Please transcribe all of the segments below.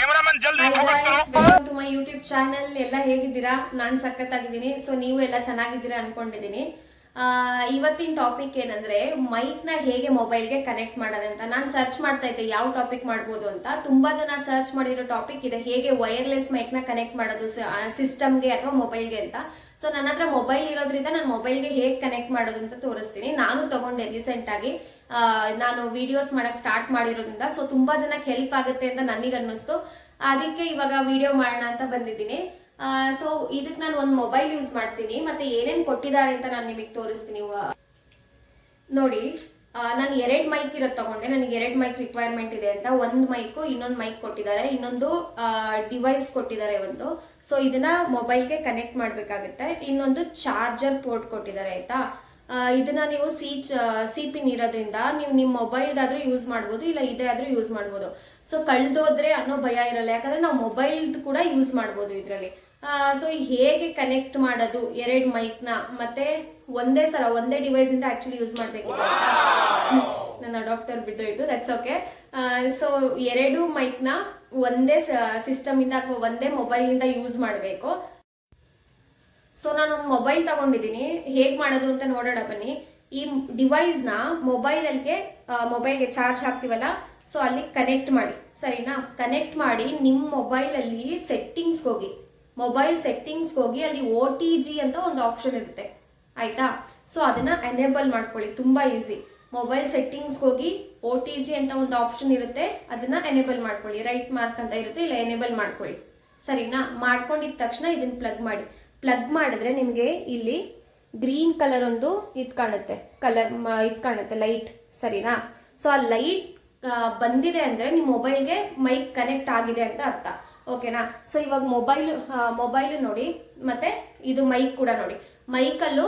Hi guys, welcome to my YouTube channel. ಎಲ್ಲ ಹೇಗಿದ್ದೀರಾ? ನಾನು ಸಖತ್ತಾಗಿದ್ದೀನಿ. ಸೊ ನೀವು ಎಲ್ಲ ಚೆನ್ನಾಗಿದ್ದೀರಾ ಅನ್ಕೊಂಡಿದ್ದೀನಿ. ಇವತ್ತಿನ ಟಾಪಿಕ್ ಏನಂದ್ರೆ ಮೈಕ್ನ ಹೇಗೆ ಮೊಬೈಲ್ಗೆ ಕನೆಕ್ಟ್ ಮಾಡೋದಂತ. ನಾನು ಸರ್ಚ್ ಮಾಡ್ತಾ ಇದ್ದೆ ಯಾವ ಟಾಪಿಕ್ ಮಾಡ್ಬೋದು ಅಂತ. ತುಂಬಾ ಜನ ಸರ್ಚ್ ಮಾಡಿರೋ ಟಾಪಿಕ್ ಇದೆ, ಹೇಗೆ ವೈರ್ಲೆಸ್ ಮೈಕ್ನ ಕನೆಕ್ಟ್ ಮಾಡೋದು ಸಿಸ್ಟಮ್ಗೆ ಅಥವಾ ಮೊಬೈಲ್ಗೆ ಅಂತ. ಸೊ ನನ್ನ ಹತ್ರ ಮೊಬೈಲ್ ಇರೋದ್ರಿಂದ ನಾನು ಮೊಬೈಲ್ಗೆ ಹೇಗೆ ಕನೆಕ್ಟ್ ಮಾಡೋದು ಅಂತ ತೋರಿಸ್ತೀನಿ. ನಾನು ತಗೊಂಡೆ ರೀಸೆಂಟ್ ಆಗಿ, ನಾನು ವಿಡಿಯೋಸ್ ಮಾಡಕ್ ಸ್ಟಾರ್ಟ್ ಮಾಡಿರೋದ್ರಿಂದ. ಸೊ ತುಂಬಾ ಜನಕ್ಕೆ ಹೆಲ್ಪ್ ಆಗುತ್ತೆ ಅಂತ ನನಗೆ ಅನ್ನಿಸ್ತು. ಅದಕ್ಕೆ ಇವಾಗ ವಿಡಿಯೋ ಮಾಡೋಣ ಅಂತ ಬಂದಿದ್ದೀನಿ. ಸೊ ಇದಕ್ಕೆ ನಾನು ಒಂದು ಮೊಬೈಲ್ ಯೂಸ್ ಮಾಡ್ತೀನಿ, ಮತ್ತೆ ಏನೇನು ಕೊಟ್ಟಿದ್ದಾರೆ ಅಂತ ನಾನು ನಿಮಗೆ ತೋರಿಸ್ತೀನಿ. ನೋಡಿ, ನಾನು 2 ಮೈಕ್ ಇರೋದು ತಗೊಂಡೆ. ನನಗೆ 2 ಮೈಕ್ ರಿಕ್ವೈರ್ಮೆಂಟ್ ಇದೆ ಅಂತ. ಒಂದು ಮೈಕು, ಇನ್ನೊಂದು ಮೈಕ್ ಕೊಟ್ಟಿದ್ದಾರೆ, ಇನ್ನೊಂದು ಡಿವೈಸ್ ಕೊಟ್ಟಿದ್ದಾರೆ ಒಂದು. ಸೊ ಇದನ್ನ ಮೊಬೈಲ್ಗೆ ಕನೆಕ್ಟ್ ಮಾಡಬೇಕಾಗುತ್ತೆ. ಇನ್ನೊಂದು ಚಾರ್ಜರ್ ಪೋರ್ಟ್ ಕೊಟ್ಟಿದ್ದಾರೆ, ಆಯ್ತಾ. ಇದನ್ನ ನೀವು ಸಿ ಪಿನ್ ಇರೋದ್ರಿಂದ ನೀವು ನಿಮ್ಮ ಮೊಬೈಲ್ದಾದ್ರೂ ಯೂಸ್ ಮಾಡ್ಬೋದು, ಇಲ್ಲ ಇದೇ ಆದ್ರೂ ಯೂಸ್ ಮಾಡ್ಬೋದು. ಸೊ ಕಳ್ದೋದ್ರೆ ಅನ್ನೋ ಭಯ ಇರಲ್ಲ, ಯಾಕಂದ್ರೆ ನಾವು ಮೊಬೈಲ್ದು ಕೂಡ ಯೂಸ್ ಮಾಡ್ಬೋದು ಇದರಲ್ಲಿ. ಸೊ ಹೇಗೆ ಕನೆಕ್ಟ್ ಮಾಡೋದು 2 ಮೈಕ್ನ, ಮತ್ತೆ ಒಂದೇ ಡಿವೈಸ್ ಇಂದ ಆಕ್ಚುಲಿ ಯೂಸ್ ಮಾಡ್ಬೇಕಿತ್ತು. ನನ್ನ ಅಡಾಪ್ಟರ್ ಬಿದ್ದೋಯ್ತು, ದಟ್ಸ್ ಓಕೆ. ಸೊ 2 ಮೈಕ್ನ ಒಂದೇ ಸಿಸ್ಟಮ್ ಇಂದ ಅಥವಾ ಒಂದೇ ಮೊಬೈಲ್ ಇಂದ ಯೂಸ್ ಮಾಡಬೇಕು. ಸೊ ನಾನು ಮೊಬೈಲ್ ತಗೊಂಡಿದ್ದೀನಿ, ಹೇಗೆ ಮಾಡೋದು ಅಂತ ನೋಡೋಣ ಬನ್ನಿ. ಈ ಡಿವೈಸ್ನ ಮೊಬೈಲ್ಗೆ ಚಾರ್ಜ್ ಹಾಕ್ತೀವಲ್ಲ, ಸೊ ಅಲ್ಲಿ ಕನೆಕ್ಟ್ ಮಾಡಿ, ಸರಿನಾ. ಕನೆಕ್ಟ್ ಮಾಡಿ ನಿಮ್ಮ ಮೊಬೈಲಲ್ಲಿ ಸೆಟ್ಟಿಂಗ್ಸ್ಗೆ ಹೋಗಿ, ಅಲ್ಲಿ OTG ಅಂತ ಒಂದು ಆಪ್ಷನ್ ಇರುತ್ತೆ, ಆಯ್ತಾ. ಸೊ ಅದನ್ನ ಎನೇಬಲ್ ಮಾಡ್ಕೊಳ್ಳಿ, ತುಂಬಾ ಈಸಿ. ಮೊಬೈಲ್ ಸೆಟ್ಟಿಂಗ್ಸ್ಗೆ ಹೋಗಿ OTG ಅಂತ ಒಂದು ಆಪ್ಷನ್ ಇರುತ್ತೆ, ಅದನ್ನ ಎನೇಬಲ್ ಮಾಡ್ಕೊಳ್ಳಿ. ರೈಟ್ ಮಾರ್ಕ್ ಅಂತ ಇರುತ್ತೆ, ಇಲ್ಲ ಎನೇಬಲ್ ಮಾಡ್ಕೊಳ್ಳಿ, ಸರಿನಾ. ಮಾಡ್ಕೊಂಡಿದ ತಕ್ಷಣ ಇದನ್ನ ಪ್ಲಗ್ ಮಾಡಿದ್ರೆ ನಿಮಗೆ ಇಲ್ಲಿ ಗ್ರೀನ್ ಕಲರ್ ಒಂದು ಇದು ಕಾಣುತ್ತೆ, ಲೈಟ್, ಸರಿನಾ. ಸೊ ಆ ಲೈಟ್ ಬಂದಿದೆ ಅಂದ್ರೆ ನಿಮ್ಮ ಮೊಬೈಲ್ಗೆ ಮೈಕ್ ಕನೆಕ್ಟ್ ಆಗಿದೆ ಅಂತ ಅರ್ಥ, ಓಕೆನಾ. ಸೊ ಇವಾಗ ಮೊಬೈಲ್ ನೋಡಿ, ಮತ್ತೆ ಇದು ಮೈಕ್ ಕೂಡ ನೋಡಿ. ಮೈಕಲ್ಲೂ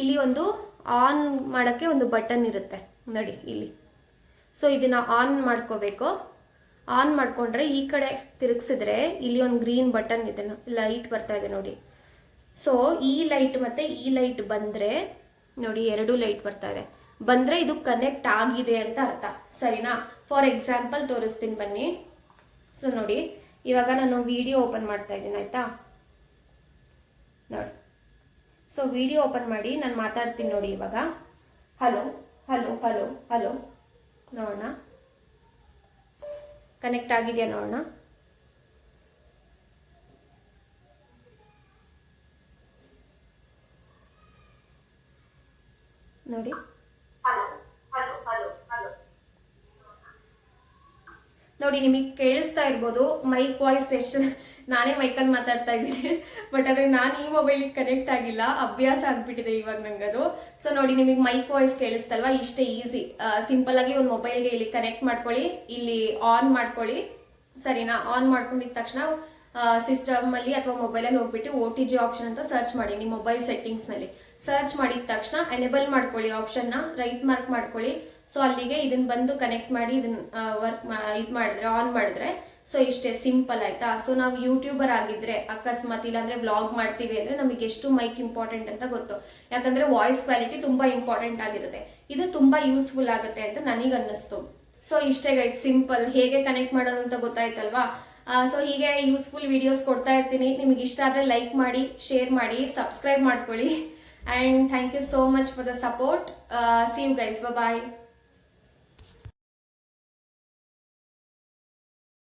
ಇಲ್ಲಿ ಒಂದು ಆನ್ ಮಾಡೋಕ್ಕೆ ಒಂದು ಬಟನ್ ಇರುತ್ತೆ ನೋಡಿ ಇಲ್ಲಿ. ಸೊ ಇದನ್ನ ಆನ್ ಮಾಡ್ಕೋಬೇಕು. ಆನ್ ಮಾಡ್ಕೊಂಡ್ರೆ ಈ ಕಡೆ ತಿರುಗಿಸಿದ್ರೆ ಇಲ್ಲಿ ಒಂದು ಗ್ರೀನ್ ಬಟನ್ ಇದೆ, ಲೈಟ್ ಬರ್ತಾ ಇದೆ ನೋಡಿ. ಸೊ ಈ ಲೈಟ್ ಮತ್ತೆ ಈ ಲೈಟ್ ಬಂದ್ರೆ ನೋಡಿ, 2 ಲೈಟ್ ಬರ್ತಾ ಇದೆ, ಬಂದ್ರೆ ಇದು ಕನೆಕ್ಟ್ ಆಗಿದೆ ಅಂತ ಅರ್ಥ, ಸರಿನಾ. ಫಾರ್ ಎಕ್ಸಾಂಪಲ್ ತೋರಿಸ್ತೀನಿ ಬನ್ನಿ. ಸೊ ನೋಡಿ, ಇವಾಗ ನಾನು ವಿಡಿಯೋ ಓಪನ್ ಮಾಡ್ತಾ ಇದ್ದೀನಿ, ಆಯ್ತಾ. ನೋಡಿ, ಸೊ ವಿಡಿಯೋ ಓಪನ್ ಮಾಡಿ ನಾನು ಮಾತಾಡ್ತೀನಿ ನೋಡಿ. ಇವಾಗ ಹಲೋ ಹಲೋ ಹಲೋ ಹಲೋ ನೋಡೋಣ, ಕನೆಕ್ಟ್ ಆಗಿದೆಯಾ ನೋಡೋಣ. ನೋಡಿ, ನೋಡಿ ನಿಮಗೆ ಕೇಳಿಸ್ತಾ ಇರ್ಬೋದು ಮೈಕ್ ವಾಯ್ಸ್ ಎಷ್ಟು. ನಾನೇ ಮೈಕಲ್ಲಿ ಮಾತಾಡ್ತಾ ಇದ್ದೀನಿ, ಬಟ್ ಅದೇ ನಾನು ಈ ಮೊಬೈಲಿಗೆ ಕನೆಕ್ಟ್ ಆಗಿಲ್ಲ, ಅಭ್ಯಾಸ ಆಗ್ಬಿಟ್ಟಿದೆ ಇವಾಗ ನಂಗದು. ಸೊ ನೋಡಿ, ನಿಮಗೆ ಮೈಕ್ ವಾಯ್ಸ್ ಕೇಳಿಸ್ತಲ್ವಾ, ಇಷ್ಟೇ ಈಸಿ. ಸಿಂಪಲ್ ಆಗಿ ಒಂದು ಮೊಬೈಲ್ಗೆ ಇಲ್ಲಿ ಕನೆಕ್ಟ್ ಮಾಡ್ಕೊಳ್ಳಿ, ಇಲ್ಲಿ ಆನ್ ಮಾಡ್ಕೊಳ್ಳಿ, ಸರಿನಾ. ಆನ್ ಮಾಡ್ಕೊಂಡಿದ ತಕ್ಷಣ ಸಿಸ್ಟಮ್ ಅಲ್ಲಿ ಅಥವಾ ಮೊಬೈಲಲ್ಲಿ ಹೋಗ್ಬಿಟ್ಟು OTG ಆಪ್ಷನ್ ಅಂತ ಸರ್ಚ್ ಮಾಡಿ. ನಿಮ್ಮ ಮೊಬೈಲ್ ಸೆಟ್ಟಿಂಗ್ಸ್ ನಲ್ಲಿ ಸರ್ಚ್ ಮಾಡಿದ ತಕ್ಷಣ ಎನೇಬಲ್ ಮಾಡ್ಕೊಳ್ಳಿ ಆಪ್ಷನ್ನ, ರೈಟ್ ಮಾರ್ಕ್ ಮಾಡ್ಕೊಳ್ಳಿ. ಸೊ ಅಲ್ಲಿಗೆ ಇದನ್ನ ಬಂದು ಕನೆಕ್ಟ್ ಮಾಡಿ, ಇದನ್ನ ಆನ್ ಮಾಡಿದ್ರೆ ಸೊ ಇಷ್ಟೇ ಸಿಂಪಲ್, ಆಯ್ತಾ. ಸೊ ನಾವು ಯೂಟ್ಯೂಬರ್ ಆಗಿದ್ರೆ ಅಕಸ್ಮಾತ್, ಇಲ್ಲಾಂದ್ರೆ ವ್ಲಾಗ್ ಮಾಡ್ತೀವಿ ಅಂದ್ರೆ ನಮಗೆ ಎಷ್ಟು ಮೈಕ್ ಇಂಪಾರ್ಟೆಂಟ್ ಅಂತ ಗೊತ್ತು, ಯಾಕಂದ್ರೆ ವಾಯ್ಸ್ ಕ್ವಾಲಿಟಿ ತುಂಬಾ ಇಂಪಾರ್ಟೆಂಟ್ ಆಗಿರುತ್ತೆ. ಇದು ತುಂಬಾ ಯೂಸ್ಫುಲ್ ಆಗುತ್ತೆ ಅಂತ ನನಗೆ ಅನ್ನಿಸ್ತು. ಸೊ ಇಷ್ಟೇ ಗೈಸ್, ಸಿಂಪಲ್. ಹೇಗೆ ಕನೆಕ್ಟ್ ಮಾಡೋದು ಅಂತ ಗೊತ್ತಾಯ್ತಲ್ವಾ. ಸೊ ಹೀಗೆ ಯೂಸ್ಫುಲ್ ವಿಡಿಯೋಸ್ ಕೊಡ್ತಾ ಇರ್ತೀನಿ. ನಿಮಗೆ ಇಷ್ಟ ಆದರೆ ಲೈಕ್ ಮಾಡಿ, ಶೇರ್ ಮಾಡಿ, ಸಬ್ಸ್ಕ್ರೈಬ್ ಮಾಡ್ಕೊಳ್ಳಿ. And thank you so much for the support. See you guys, bye.